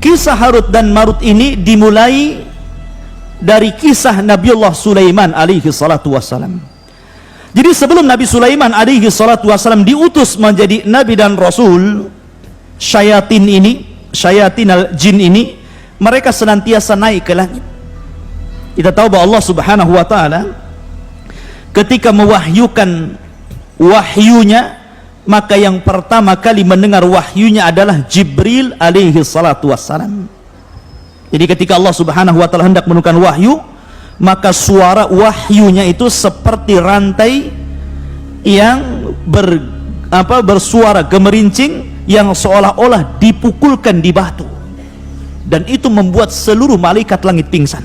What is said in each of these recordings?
Kisah Harut dan Marut ini dimulai dari kisah Nabiullah Sulaiman alaihi salatu wassalam. Jadi sebelum Nabi Sulaiman alaihi salatu wassalam diutus menjadi nabi dan rasul, syayatin al-jin ini mereka senantiasa naik ke langit. Kita tahu bahwa Allah Subhanahu wa taala ketika mewahyukan wahyunya, maka yang pertama kali mendengar wahyunya adalah Jibril alaihi salatu wassalam. Jadi ketika Allah Subhanahu wa taala hendak menurunkan wahyu, maka suara wahyunya itu seperti rantai yang bersuara gemerincing yang seolah-olah dipukulkan di batu, dan itu membuat seluruh malaikat langit pingsan.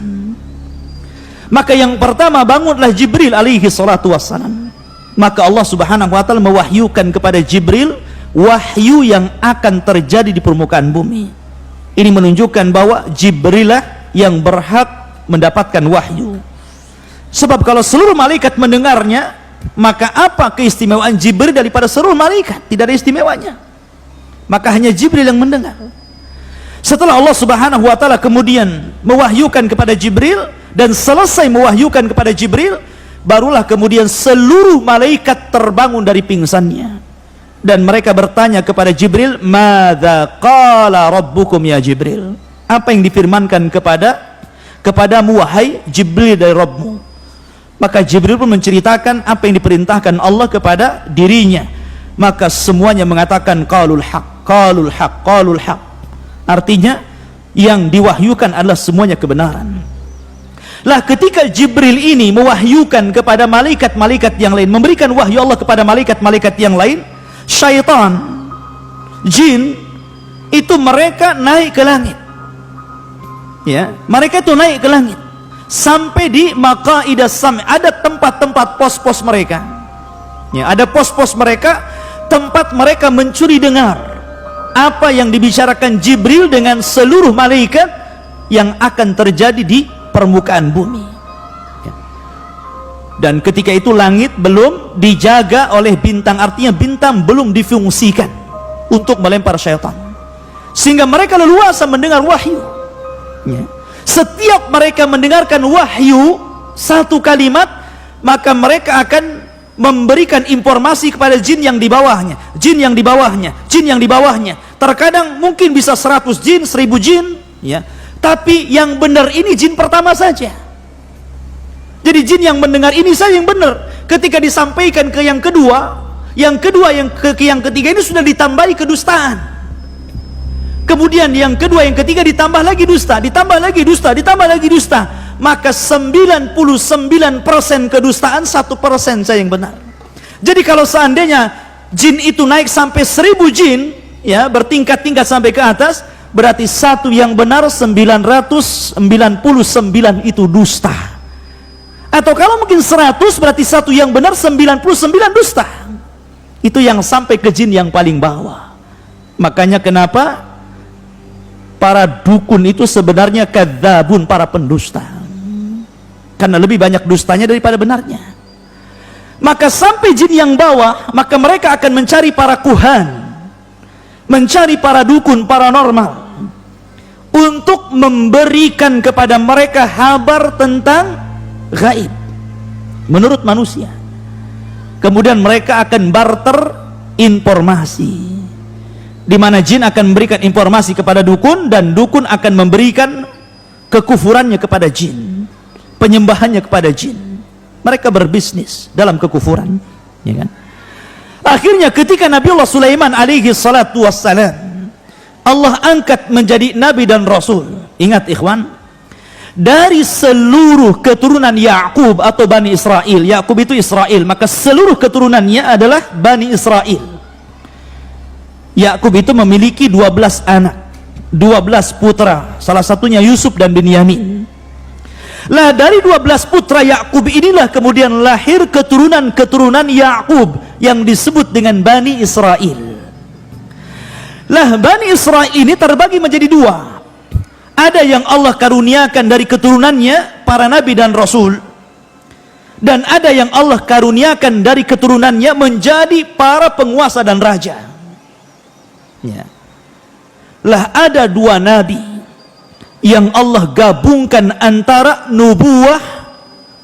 Maka yang pertama bangunlah Jibril alaihi salatu wassalam. Maka Allah Subhanahu wa taala mewahyukan kepada Jibril wahyu yang akan terjadi di permukaan bumi. Ini menunjukkan bahwa Jibril lah yang berhak mendapatkan wahyu. Sebab kalau seluruh malaikat mendengarnya, maka apa keistimewaan Jibril daripada seluruh malaikat? Tidak ada istimewanya. Maka hanya Jibril yang mendengar. Setelah Allah Subhanahu wa taala kemudian mewahyukan kepada Jibril, dan selesai mewahyukan kepada Jibril, barulah kemudian seluruh malaikat terbangun dari pingsannya. Dan mereka bertanya kepada Jibril, "Madza qala rabbukum ya Jibril?" Apa yang difirmankan kepadamu wahai Jibril dari Rabbmu? Maka Jibril pun menceritakan apa yang diperintahkan Allah kepada dirinya. Maka semuanya mengatakan qalul haq, qalul haq, qalul haq. Artinya yang diwahyukan adalah semuanya kebenaran. Lah ketika Jibril ini mewahyukan kepada malaikat-malaikat yang lain, memberikan wahyu Allah kepada malaikat-malaikat yang lain, syaitan, jin itu mereka naik ke langit. Ya, mereka itu naik ke langit sampai di maqaidas sam', ada tempat-tempat pos-pos mereka. Ya, ada pos-pos mereka, tempat mereka mencuri dengar apa yang dibicarakan Jibril dengan seluruh malaikat yang akan terjadi di permukaan bumi. Ya. Dan ketika itu langit belum dijaga oleh bintang, artinya bintang belum difungsikan untuk melempar syaitan, sehingga mereka leluasa mendengar wahyu. Ya. Setiap mereka mendengarkan wahyu satu kalimat, maka mereka akan memberikan informasi kepada jin yang di bawahnya, jin yang di bawahnya, jin yang di bawahnya. Terkadang mungkin bisa 100 jin, 1000 jin, ya. Tapi yang benar ini jin pertama saja. Jadi jin yang mendengar ini saja yang benar. Ketika disampaikan ke yang kedua, yang ketiga ini sudah ditambahi kedustaan. Kemudian yang kedua, yang ketiga ditambah lagi dusta, ditambah lagi dusta, ditambah lagi dusta. Maka 99% kedustaan, 1% saja yang benar. Jadi kalau seandainya jin itu naik sampai 1000 jin, ya, bertingkat-tingkat sampai ke atas, berarti satu yang benar, 999 itu dusta. Atau kalau mungkin 100, berarti satu yang benar, 99 dusta. Itu yang sampai ke jin yang paling bawah. Makanya kenapa para dukun itu sebenarnya kadzabun, para pendusta, karena lebih banyak dustanya daripada benarnya. Maka sampai jin yang bawah, maka mereka akan mencari para kuhan, mencari para dukun paranormal untuk memberikan kepada mereka kabar tentang gaib menurut manusia. Kemudian mereka akan barter informasi, di mana jin akan memberikan informasi kepada dukun, dan dukun akan memberikan kekufurannya kepada jin, penyembahannya kepada jin. Mereka berbisnis dalam kekufuran, ya kan? Akhirnya ketika Nabiullah Sulaiman alaihi salatu wassalam Allah angkat menjadi nabi dan rasul. Ingat ikhwan, dari seluruh keturunan Yakub atau Bani Israel, Yakub itu Israel, maka seluruh keturunannya adalah Bani Israel. Yakub itu memiliki 12 anak, 12 putra, salah satunya Yusuf dan Binyamin. Lah dari 12 putra Yakub inilah kemudian lahir keturunan-keturunan Yakub yang disebut dengan Bani Israel. Lah Bani Israel ini terbagi menjadi dua. Ada yang Allah karuniakan dari keturunannya para nabi dan rasul, dan ada yang Allah karuniakan dari keturunannya menjadi para penguasa dan raja. Ya. lah ada dua nabi yang Allah gabungkan antara nubuwah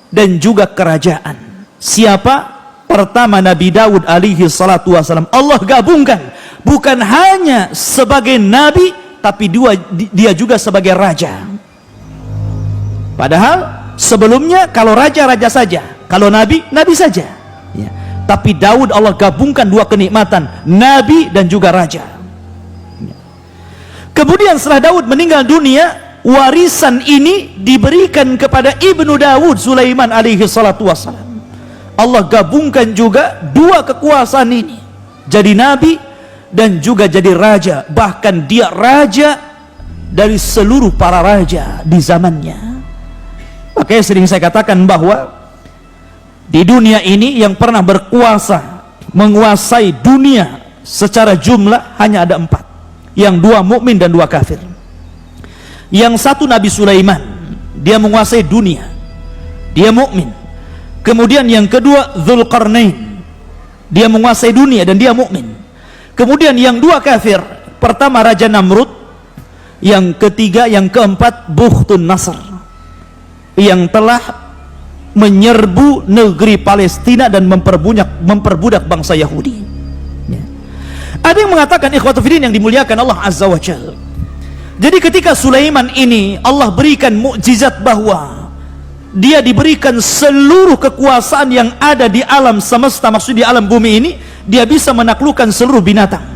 dan juga kerajaan. Siapa? Pertama Nabi Daud alaihi salatu wasalam. Allah gabungkan bukan hanya sebagai nabi, tapi dia juga sebagai raja. Padahal sebelumnya kalau raja saja, kalau nabi saja ya. Tapi Daud Allah gabungkan dua kenikmatan, nabi dan juga raja. Kemudian setelah Daud meninggal dunia, warisan ini diberikan kepada ibnu Daud, Sulaiman alaihi salatu wassalam. Allah gabungkan juga dua kekuasaan ini, jadi nabi dan juga jadi raja. Bahkan dia raja dari seluruh para raja di zamannya. Makanya sering saya katakan bahwa di dunia ini yang pernah berkuasa, menguasai dunia secara jumlah hanya ada 4. Yang 2 mukmin dan 2 kafir. Yang satu Nabi Sulaiman, dia menguasai dunia, dia mukmin. Kemudian yang kedua Dzulqarnain, dia menguasai dunia dan dia mukmin. Kemudian yang 2 kafir, pertama Raja Namrud, yang ketiga, yang keempat Bukhtun Nasr, yang telah menyerbu negeri Palestina dan memperbudak bangsa Yahudi. Ada yang mengatakan, ikhwatu fiddin yang dimuliakan Allah Azza wa Jalla, jadi ketika Sulaiman ini Allah berikan mukjizat bahwa dia diberikan seluruh kekuasaan yang ada di alam semesta, maksud di alam bumi ini, dia bisa menaklukkan seluruh binatang,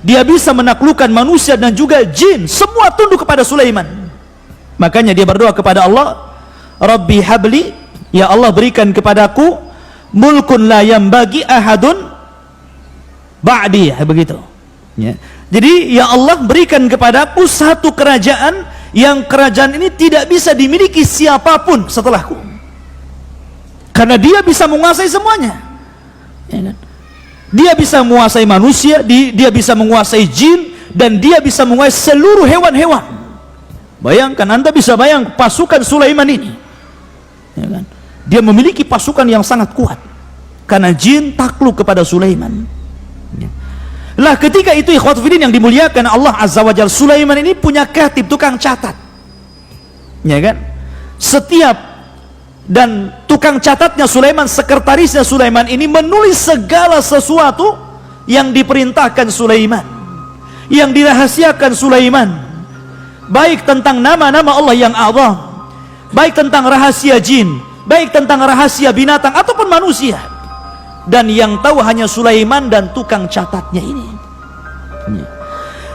dia bisa menaklukkan manusia dan juga jin, semua tunduk kepada Sulaiman. Makanya dia berdoa kepada Allah, Rabbi habli, ya Allah berikan kepadaku mulkun la yambagi ahadun ba'di, begitu ya. Jadi ya Allah berikan kepadaku satu kerajaan yang kerajaan ini tidak bisa dimiliki siapapun setelahku, karena dia bisa menguasai semuanya ya kan? Dia bisa menguasai manusia, dia bisa menguasai jin, dan dia bisa menguasai seluruh hewan-hewan. Bayangkan, Anda bisa bayang pasukan Sulaiman ini ya kan? Dia memiliki pasukan yang sangat kuat karena jin takluk kepada Sulaiman. Lah ketika itu ikhwatu fiddin yang dimuliakan Allah Azza wa Jalla, Sulaiman ini punya katib, tukang catat ya kan. Setiap dan tukang catatnya Sulaiman, sekretarisnya Sulaiman ini menulis segala sesuatu yang diperintahkan Sulaiman, yang dirahasiakan Sulaiman, baik tentang nama-nama Allah yang azam, baik tentang rahasia jin, baik tentang rahasia binatang ataupun manusia. Dan yang tahu hanya Sulaiman dan tukang catatnya ini.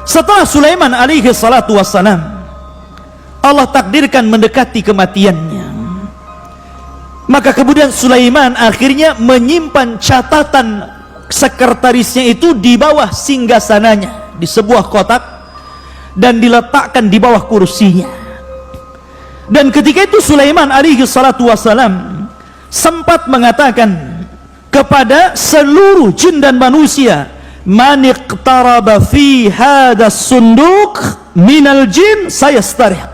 Setelah Sulaiman alaihi salatu wassalam, Allah takdirkan mendekati kematiannya. Maka kemudian Sulaiman akhirnya menyimpan catatan sekretarisnya itu di bawah singgasananya, di sebuah kotak, dan diletakkan di bawah kursinya. Dan ketika itu Sulaiman alaihi salatu wassalam sempat mengatakan kepada seluruh jin dan manusia, man iqtaraba fi hadas sunduk minal jin sayastarih,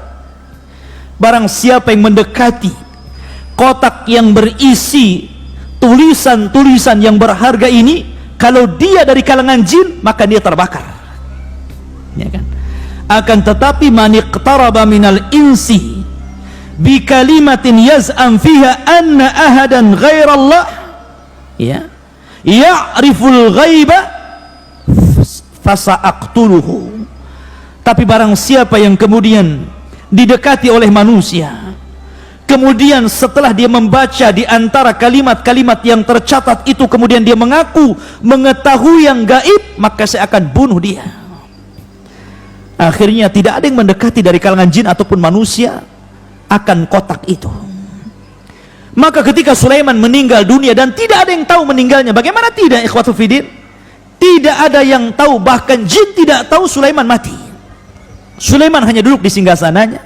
barang siapa yang mendekati kotak yang berisi tulisan-tulisan yang berharga ini, kalau dia dari kalangan jin maka dia terbakar ya kan. Akan tetapi man iqtaraba minal insi bi kalimatin yaz'am fiha anna ahadan ghairallah ya ya'riful ghaiba fasa'aqtuluhu, tapi barang siapa yang kemudian didekati oleh manusia, kemudian setelah dia membaca di antara kalimat-kalimat yang tercatat itu, kemudian dia mengaku mengetahui yang gaib, maka saya akan bunuh dia. Akhirnya tidak ada yang mendekati dari kalangan jin ataupun manusia akan kotak itu. Maka ketika Sulaiman meninggal dunia dan tidak ada yang tahu meninggalnya, bagaimana tidak ikhwatu fiddin? Tidak ada yang tahu, bahkan jin tidak tahu Sulaiman mati. Sulaiman hanya duduk di singgasananya,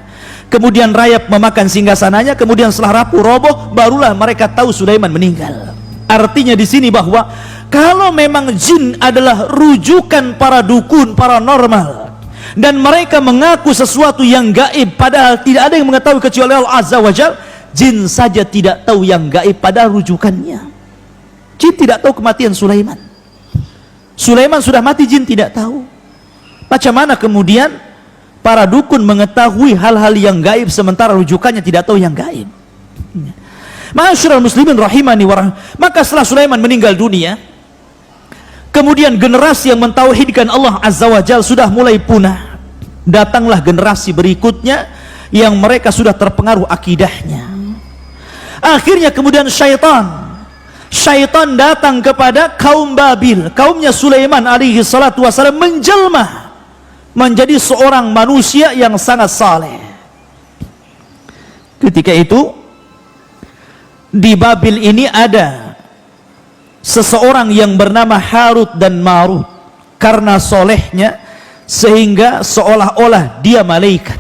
kemudian rayap memakan singgasananya, kemudian setelah rapuh roboh barulah mereka tahu Sulaiman meninggal. Artinya di sini bahwa kalau memang jin adalah rujukan para dukun, paranormal, dan mereka mengaku sesuatu yang gaib padahal tidak ada yang mengetahui kecuali Allah Azza wa Jalla, jin saja tidak tahu yang gaib pada rujukannya. Jin tidak tahu kematian Sulaiman. Sulaiman sudah mati, jin tidak tahu. Macam mana kemudian para dukun mengetahui hal-hal yang gaib sementara rujukannya tidak tahu yang gaib? Ma'asyiral muslimin rahimani wa maka setelah Sulaiman meninggal dunia, kemudian generasi yang mentauhidkan Allah Azza wa Jalla sudah mulai punah. Datanglah generasi berikutnya yang mereka sudah terpengaruh akidahnya. Akhirnya kemudian syaitan datang kepada kaum Babil, kaumnya Sulaiman alaihi salatu wasallam, menjelma menjadi seorang manusia yang sangat saleh. Ketika itu di Babil ini ada seseorang yang bernama Harut dan Marut. Karena solehnya sehingga seolah-olah dia malaikat.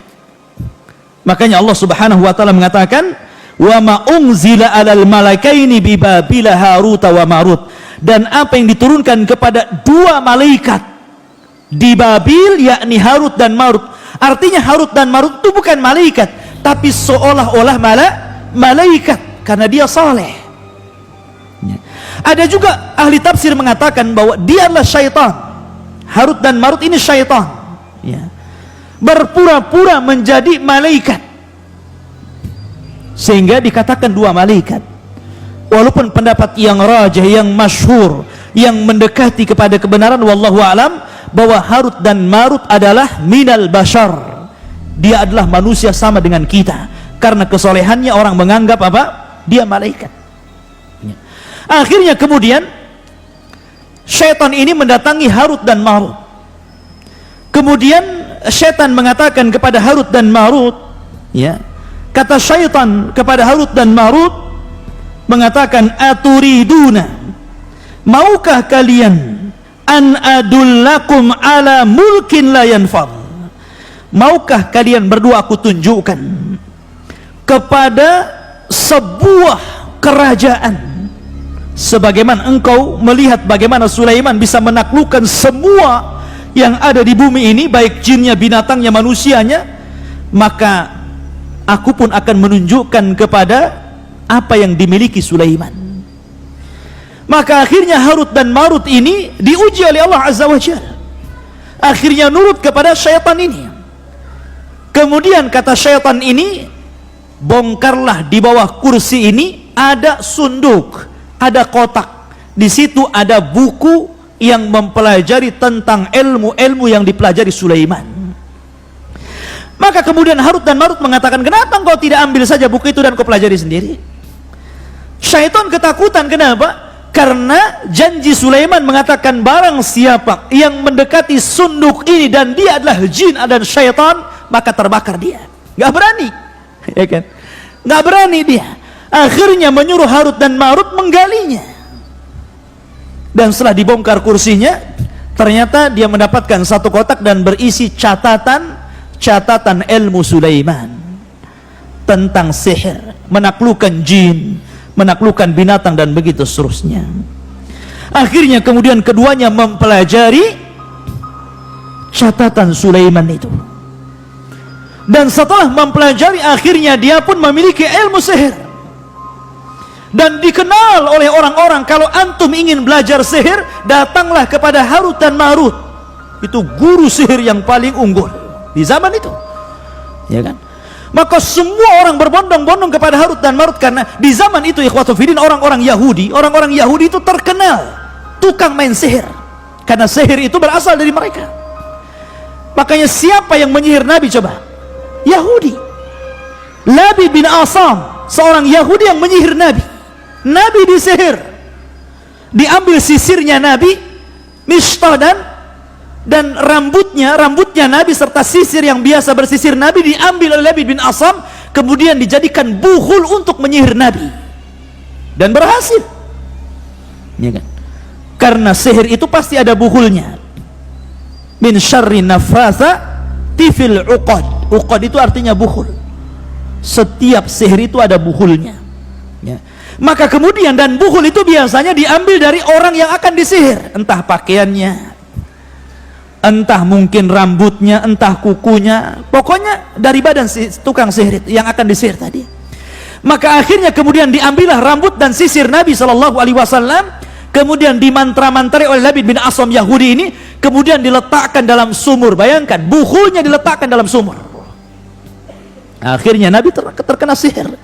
Makanya Allah Subhanahu wa taala mengatakan, "Wa ma unzila 'alal malakaini bi Babil Harut wa Marut." Dan apa yang diturunkan kepada dua malaikat di Babil, yakni Harut dan Marut. Artinya Harut dan Marut itu bukan malaikat, tapi seolah-olah malaikat karena dia saleh. Ada juga ahli tafsir mengatakan bahwa dia adalah syaitan. Harut dan Marut ini syaitan, berpura-pura menjadi malaikat, sehingga dikatakan dua malaikat. Walaupun pendapat yang rajih, yang masyhur, yang mendekati kepada kebenaran, wallahu alam, bahwa Harut dan Marut adalah minal bashar. Dia adalah manusia sama dengan kita. Karena kesolehannya orang menganggap apa? Dia malaikat. Akhirnya kemudian syaitan ini mendatangi Harut dan Marut. Kemudian syaitan mengatakan kepada Harut dan Marut, kata syaitan kepada Harut dan Marut mengatakan, "Aturiduna, maukah kalian an adullakum ala mulkin la yanfad?" Maukah kalian berdua aku tunjukkan kepada sebuah kerajaan, sebagaimana engkau melihat bagaimana Sulaiman bisa menaklukkan semua yang ada di bumi ini, baik jinnya, binatangnya, manusianya, maka aku pun akan menunjukkan kepada apa yang dimiliki Sulaiman. Maka akhirnya Harut dan Marut ini diuji oleh Allah Azza wa Jalla. Akhirnya nurut kepada syaitan ini. Kemudian kata syaitan ini, bongkarlah di bawah kursi ini ada sunduk, ada kotak. Di situ ada buku yang mempelajari tentang ilmu-ilmu yang dipelajari Sulaiman. Maka kemudian Harut dan Marut mengatakan, "Kenapa engkau tidak ambil saja buku itu dan kau pelajari sendiri?" Syaitan ketakutan. Kenapa? Karena janji Sulaiman mengatakan, barang siapa yang mendekati sunduk ini dan dia adalah jin dan syaitan, maka terbakar dia. Gak berani, ya kan? Gak berani dia. Akhirnya menyuruh Harut dan Marut menggalinya. Dan setelah dibongkar kursinya, ternyata dia mendapatkan satu kotak dan berisi catatan ilmu Sulaiman tentang sihir, menaklukkan jin, menaklukkan binatang, dan begitu seterusnya. Akhirnya kemudian keduanya mempelajari catatan Sulaiman itu. Dan setelah mempelajari, akhirnya dia pun memiliki ilmu sihir. Dan dikenal oleh orang-orang, kalau antum ingin belajar sihir, datanglah kepada Harut dan Marut. Itu guru sihir yang paling unggul di zaman itu, ya kan? Maka semua orang berbondong-bondong kepada Harut dan Marut, karena di zaman itu ikhwatul fiddin, orang-orang Yahudi itu terkenal tukang main sihir, karena sihir itu berasal dari mereka. Makanya siapa yang menyihir Nabi coba? Yahudi. Labid bin Asam, seorang Yahudi yang menyihir Nabi. Nabi disihir, diambil sisirnya Nabi, Mishtah, dan rambutnya Nabi serta sisir yang biasa bersisir Nabi diambil oleh Labid bin Asam, kemudian dijadikan buhul untuk menyihir Nabi, dan berhasil, ya kan? Karena sihir itu pasti ada buhulnya. Min syarri nafatha tifil uqad. Uqad itu artinya buhul. Setiap sihir itu ada buhulnya, ya. Maka kemudian, dan buhul itu biasanya diambil dari orang yang akan disihir, entah pakaiannya, entah mungkin rambutnya, entah kukunya, pokoknya dari badan si tukang sihir itu yang akan disihir tadi. Maka akhirnya kemudian diambillah rambut dan sisir Nabi SAW, kemudian dimantra-mantrai oleh Labid bin Asam Yahudi ini, kemudian diletakkan dalam sumur. Bayangkan, bukunya diletakkan dalam sumur. Akhirnya Nabi terkena sihir,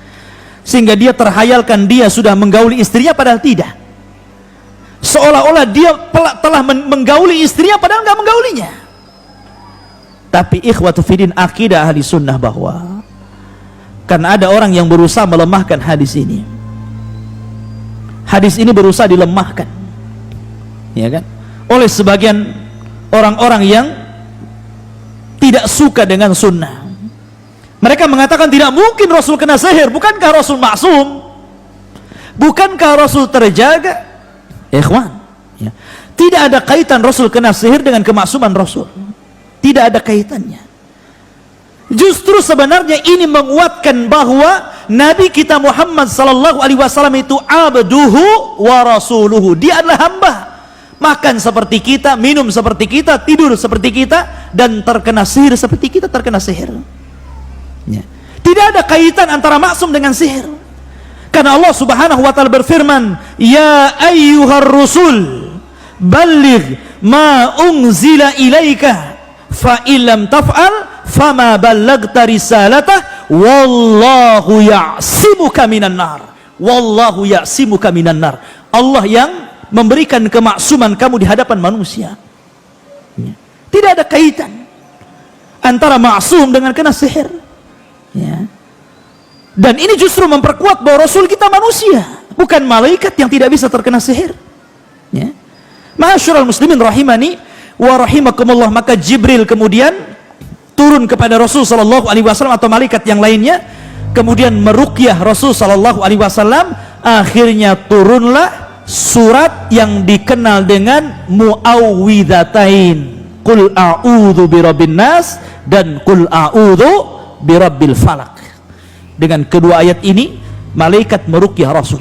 sehingga dia terhayalkan dia sudah menggauli istrinya, padahal tidak. Seolah-olah dia telah menggauli istrinya, padahal nggak menggaulinya. Tapi ikhwatu fiddin, akidah ahli sunnah bahwa karena ada orang yang berusaha melemahkan hadis ini. Hadis ini berusaha dilemahkan, ya kan, oleh sebagian orang-orang yang tidak suka dengan sunnah. Mereka mengatakan tidak mungkin Rasul kena sihir. Bukankah Rasul maksum? Bukankah Rasul terjaga? Ikhwan, ya. Tidak ada kaitan Rasul kena sihir dengan kemaksuman Rasul. Tidak ada kaitannya. Justru sebenarnya ini menguatkan bahwa Nabi kita Muhammad sallallahu alaihi wasallam itu abduhu wa rasuluhu. Dia adalah hamba, makan seperti kita, minum seperti kita, tidur seperti kita, dan terkena sihir seperti kita terkena sihir. Ya. Tidak ada kaitan antara maksum dengan sihir. Karena Allah Subhanahu wa taala berfirman, "Ya ayyuhar rusul, balligh ma unzila ilaika, fa illam taf'al fama ballagta risalatah, wallahu ya'simuka minan nar." Wallahu ya'simuka minan nar. Allah yang memberikan kemaksuman kamu di hadapan manusia. Ya. Tidak ada kaitan antara maksum dengan kena sihir. Ya. Dan ini justru memperkuat bahwa Rasul kita manusia, bukan malaikat yang tidak bisa terkena sihir. Ya. Ma'asyiral muslimin rahimani wa rahimakumullah, maka Jibril kemudian turun kepada Rasul sallallahu alaihi wasallam atau malaikat yang lainnya, kemudian meruqyah Rasul sallallahu alaihi wasallam. Akhirnya turunlah surat yang dikenal dengan Muawwidzatain, Qul a'udzu birabbin nas dan Qul a'udzu birabbil falaq. Dengan kedua ayat ini malaikat meruqyah Rasul.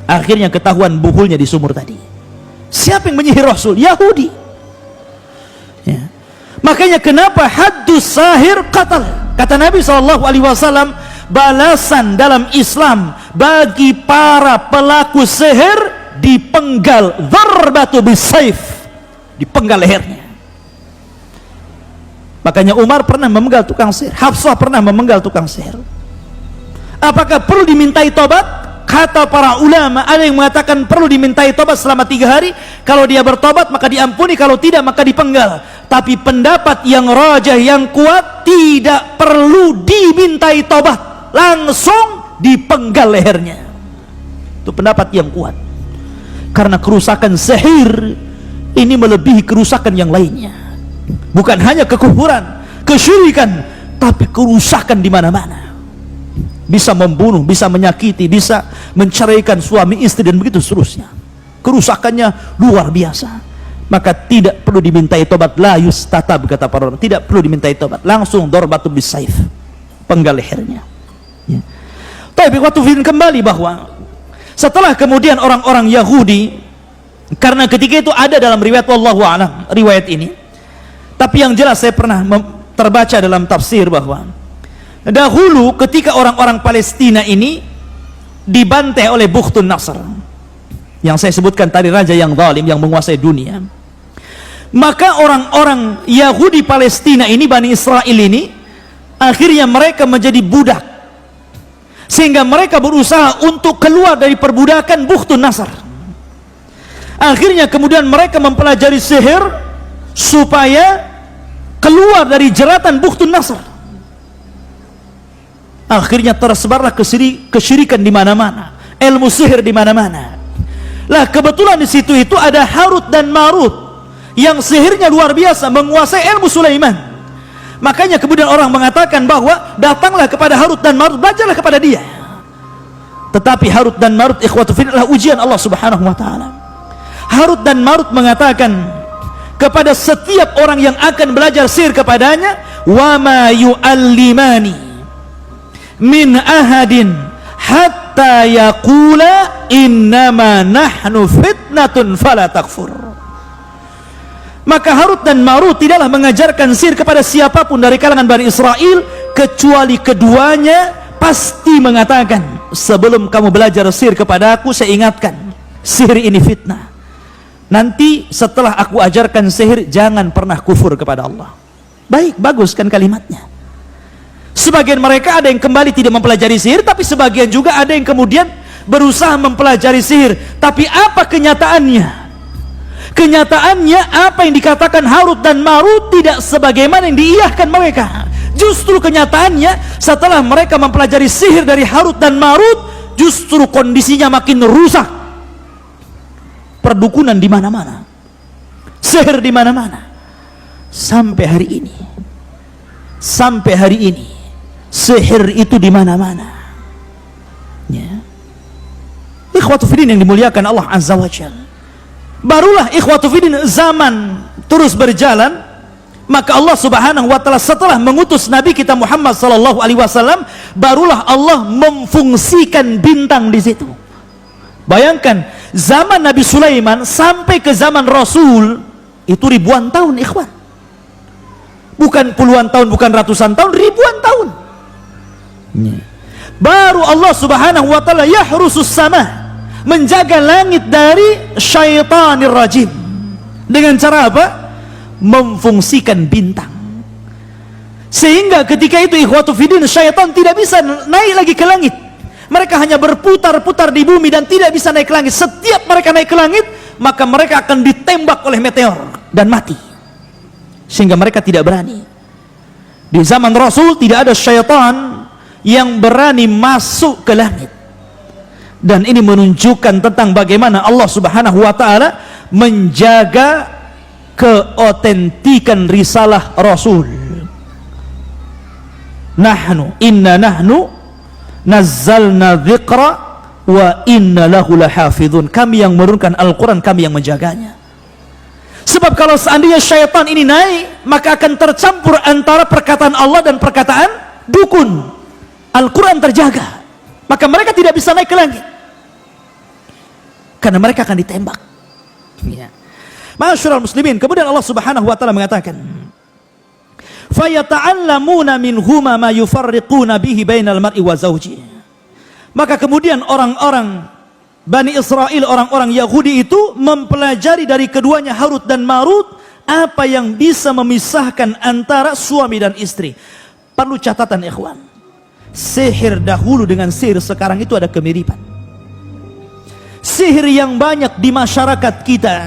Akhirnya ketahuan buhulnya di sumur tadi. Siapa yang menyihir Rasul? Yahudi. Ya. Makanya kenapa haddus sahir qatal? Kata Nabi SAW, balasan dalam Islam bagi para pelaku sihir dipenggal, dharbatu bisayf, dipenggal lehernya. Makanya Umar pernah memenggal tukang sihir, Hafsah pernah memenggal tukang sihir. Apakah perlu dimintai tobat? Kata para ulama, ada yang mengatakan perlu dimintai tobat selama 3 hari. Kalau dia bertobat maka diampuni, kalau tidak maka dipenggal. Tapi pendapat yang rajah, yang kuat, tidak perlu dimintai tobat, langsung dipenggal lehernya. Itu pendapat yang kuat. Karena kerusakan sihir ini melebihi kerusakan yang lainnya. Bukan hanya kekufuran, kesyirikan, tapi kerusakan di mana-mana. Bisa membunuh, bisa menyakiti, bisa menceraikan suami istri dan begitu seterusnya. Kerusakannya luar biasa. Maka tidak perlu dimintai tobat, la yustatab, kata para ulama, tidak perlu dimintai tobat, langsung darbatu bisayf, penggal lehernya. Ya. Tapi waktu kembali bahwa setelah kemudian orang-orang Yahudi, karena ketika itu ada dalam riwayat wallahu a'lam riwayat ini, tapi yang jelas saya pernah terbaca dalam tafsir bahwa dahulu ketika orang-orang Palestina ini dibantai oleh Bukhtun Nasr, yang saya sebutkan tadi, raja yang zalim yang menguasai dunia, maka orang-orang Yahudi Palestina ini, Bani Israel ini, akhirnya mereka menjadi budak, sehingga mereka berusaha untuk keluar dari perbudakan Bukhtun Nasr. Akhirnya kemudian mereka mempelajari sihir supaya keluar dari jeratan Bukhtun Nasr. Akhirnya tersebarlah kesyirikan di mana-mana, ilmu sihir di mana-mana. Lah kebetulan di situ itu ada Harut dan Marut yang sihirnya luar biasa, menguasai ilmu Sulaiman. Makanya kemudian orang mengatakan bahwa datanglah kepada Harut dan Marut, belajarlah kepada dia. Tetapi Harut dan Marut, ikhwatu fillah, adalah ujian Allah Subhanahu wa taala. Harut dan Marut mengatakan kepada setiap orang yang akan belajar sihir kepadanya, wa ma yu'allimani min ahadin hatta yaqula innama nahnu fitnatun fala takfur. Maka Harut dan Marut tidaklah mengajarkan sihir kepada siapapun dari kalangan Bani Israel, kecuali keduanya pasti mengatakan, sebelum kamu belajar sihir kepada aku, saya ingatkan, sihir ini fitnah. Nanti setelah aku ajarkan sihir, jangan pernah kufur kepada Allah. Baik, bagus kan kalimatnya. Sebagian mereka ada yang kembali tidak mempelajari sihir, tapi sebagian juga ada yang kemudian berusaha mempelajari sihir. Tapi apa kenyataannya? Kenyataannya apa yang dikatakan Harut dan Marut tidak sebagaimana yang diiyahkan mereka. Justru kenyataannya setelah mereka mempelajari sihir dari Harut dan Marut, justru kondisinya makin rusak. Perdukunan di mana-mana, sihir di mana-mana, sampai hari ini. Sampai hari ini sihir itu di mana-mana. Ya. Ikhwatu fiddin yang dimuliakan Allah Azza wa Jalla. Barulah ikhwatu fiddin zaman terus berjalan, maka Allah Subhanahu wa taala setelah mengutus Nabi kita Muhammad sallallahu alaihi wasallam, barulah Allah memfungsikan bintang di situ. Bayangkan, zaman Nabi Sulaiman sampai ke zaman Rasul itu ribuan tahun, ikhwan. Bukan puluhan tahun, bukan ratusan tahun, ribuan tahun. Baru Allah Subhanahu wa taala yahrusus sama, menjaga langit dari syaitanir rajim. Dengan cara apa? Memfungsikan bintang. Sehingga ketika itu ikhwatu fiddin, syaitan tidak bisa naik lagi ke langit. Mereka hanya berputar-putar di bumi dan tidak bisa naik ke langit. Setiap mereka naik ke langit, maka mereka akan ditembak oleh meteor dan mati. Sehingga mereka tidak berani. Di zaman Rasul tidak ada syaitan yang berani masuk ke langit. Dan ini menunjukkan tentang bagaimana Allah Subhanahu wa taala menjaga keotentikan risalah Rasul. Inna nahnu nazzalna dzikra wa inna lahu lahafizun. Kami yang menurunkan Al-Quran, kami yang menjaganya. Sebab kalau seandainya syaitan ini naik, maka akan tercampur antara perkataan Allah dan perkataan dukun. Al-Quran terjaga, maka mereka tidak bisa naik ke langit karena mereka akan ditembak. Ya. Ma'asyiral muslimin, kemudian Allah Subhanahu wa taala mengatakan, fayata'allamuna minhuma ma yufarriquna bihi bainal mar'i wa zawji. Maka kemudian orang-orang Bani Israel, orang-orang Yahudi itu mempelajari dari keduanya Harut dan Marut apa yang bisa memisahkan antara suami dan istri. Perlu catatan ikhwan, sihir dahulu dengan sihir sekarang itu ada kemiripan. Sihir yang banyak di masyarakat kita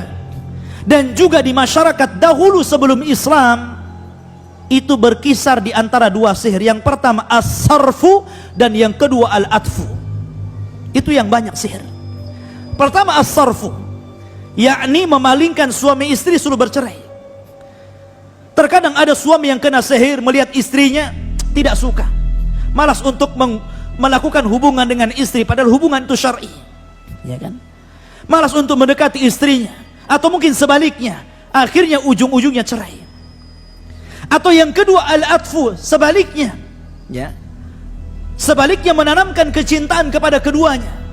dan juga di masyarakat dahulu sebelum Islam itu berkisar di antara dua sihir. Yang pertama as-sarfu dan yang kedua al-atfu. Itu yang banyak sihir. Pertama as-sarfu, yakni memalingkan suami istri suruh bercerai. Terkadang ada suami yang kena sihir melihat istrinya tidak suka, malas untuk melakukan hubungan dengan istri, padahal hubungan itu syar'i, ya kan? Malas untuk mendekati istrinya, atau mungkin sebaliknya, akhirnya ujung-ujungnya cerai. Atau yang kedua al-atfu, sebaliknya, ya, sebaliknya menanamkan kecintaan kepada keduanya,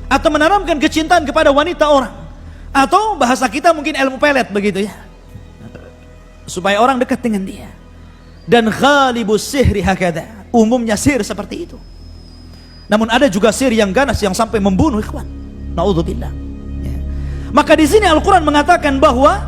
atau menanamkan kecintaan kepada wanita orang, atau bahasa kita mungkin ilmu pelet begitu ya, supaya orang dekat dengan dia. Dan ghalibus sihri hakadha, umumnya sihir seperti itu. Namun ada juga sihir yang ganas yang sampai membunuh, ikhwan. Naudzubillah. Ya. Maka di sini Al-Quran mengatakan bahwa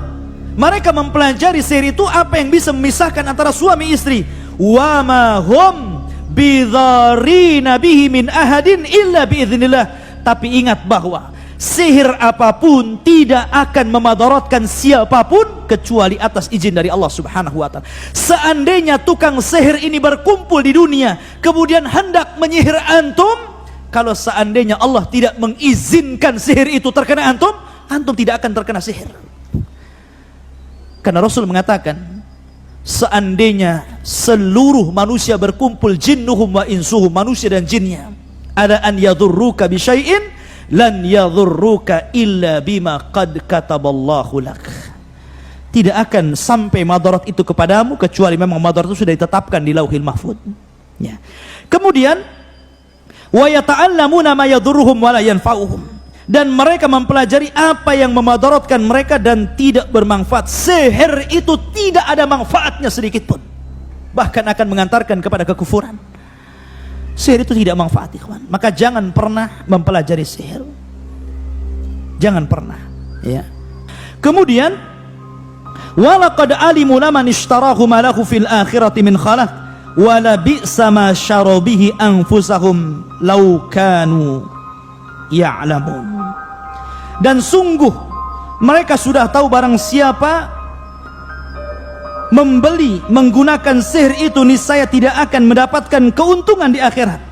mereka mempelajari sihir itu apa yang bisa memisahkan antara suami istri. Wa ma hum bidharina bihi min ahadin illa biiznillah. Tapi ingat bahwa sihir apapun tidak akan memadaratkan siapapun kecuali atas izin dari Allah Subhanahu wa taala. Seandainya tukang sihir ini berkumpul di dunia kemudian hendak menyihir antum, kalau seandainya Allah tidak mengizinkan sihir itu terkena antum, antum tidak akan terkena sihir. Karena Rasul mengatakan, seandainya seluruh manusia berkumpul, jinnuhum wa insuhum, manusia dan jinnya, ada an yadurruka bi syai'in lan yadurruka illa bima qad kataballahu lak. Tidak akan sampai madarat itu kepadamu kecuali memang madarat itu sudah ditetapkan di Lauhil Mahfuz. Ya. Kemudian wa yata'allamuna ma yadurruhum wa la yanfa'uhum, dan mereka mempelajari apa yang memadaratkan mereka dan tidak bermanfaat. Sihir itu tidak ada manfaatnya sedikit pun, bahkan akan mengantarkan kepada kekufuran. Sihir itu tidak manfaat, ikhwan. Maka jangan pernah mempelajari sihir. Jangan pernah, ya. Kemudian walaqad alimu laman ishtarahu ma lahu fil akhirati min khalaq wala bi'sa ma syaraw bihi anfusahum law kanu ya'lamun. Dan sungguh mereka sudah tahu barang siapa membeli menggunakan sihir itu niscaya tidak akan mendapatkan keuntungan di akhirat.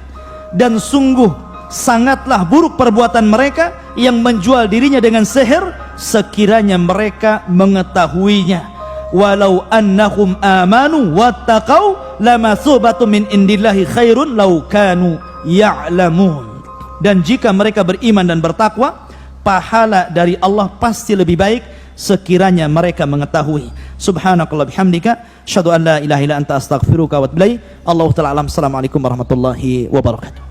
Dan sungguh sangatlah buruk perbuatan mereka yang menjual dirinya dengan sihir sekiranya mereka mengetahuinya. Walau annahum amanu wattaqau lamathubatun min indillahi khairun law kanu ya'lamun. Dan jika mereka beriman dan bertakwa, pahala dari Allah pasti lebih baik sekiranya mereka mengetahui. Subhanakallah bihamdika asyhadu an la ilaha illa anta astaghfiruka wa atubu ilaik. Allahu ta'ala alam. Assalamualaikum warahmatullahi wabarakatuh.